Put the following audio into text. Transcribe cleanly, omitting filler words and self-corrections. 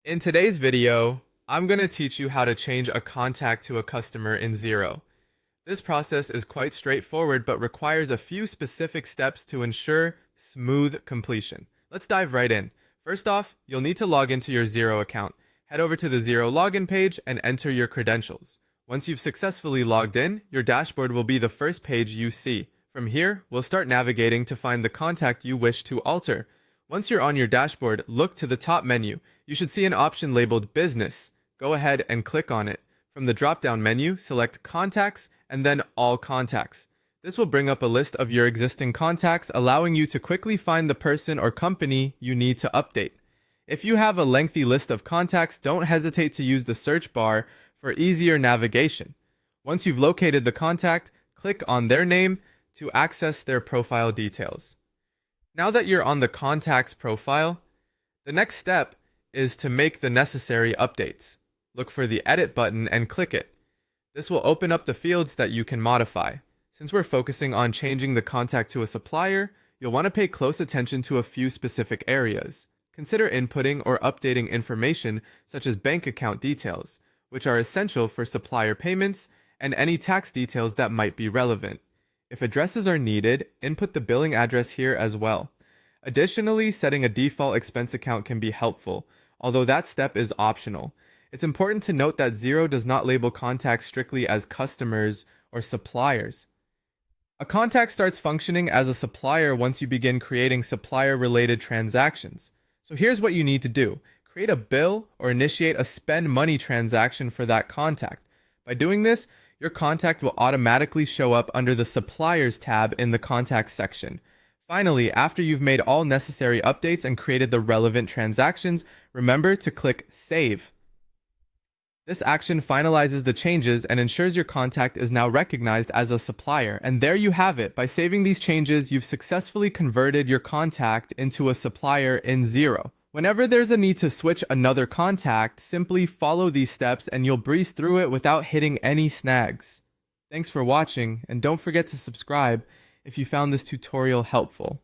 In today's video, I'm going to teach you how to change a contact to a customer in Xero. This process is quite straightforward but requires a few specific steps to ensure smooth completion. Let's dive right in. First off, you'll need to log into your Xero account. Head over to the Xero login page and enter your credentials. Once you've successfully logged in, your dashboard will be the first page you see. From here, we'll start navigating to find the contact you wish to alter. Once you're on your dashboard, look to the top menu. You should see an option labeled Business. Go ahead and click on it. From the drop-down menu, select Contacts and then All Contacts. This will bring up a list of your existing contacts, allowing you to quickly find the person or company you need to update. If you have a lengthy list of contacts, don't hesitate to use the search bar for easier navigation. Once you've located the contact, click on their name to access their profile details. Now that you're on the contact's profile, the next step is to make the necessary updates. Look for the Edit button and click it. This will open up the fields that you can modify. Since we're focusing on changing the contact to a supplier, you'll want to pay close attention to a few specific areas. Consider inputting or updating information such as bank account details, which are essential for supplier payments, and any tax details that might be relevant. If addresses are needed, input the billing address here as well. Additionally, setting a default expense account can be helpful, although that step is optional. It's important to note that Xero does not label contacts strictly as customers or suppliers. A contact starts functioning as a supplier once you begin creating supplier-related transactions. So here's what you need to do. Create a bill or initiate a spend money transaction for that contact. By doing this, your contact will automatically show up under the Suppliers tab in the Contacts section. Finally, after you've made all necessary updates and created the relevant transactions, remember to click Save. This action finalizes the changes and ensures your contact is now recognized as a supplier. And there you have it. By saving these changes, you've successfully converted your contact into a supplier in Xero. Whenever there's a need to switch another contact, simply follow these steps and you'll breeze through it without hitting any snags. Thanks for watching, and don't forget to subscribe if you found this tutorial helpful.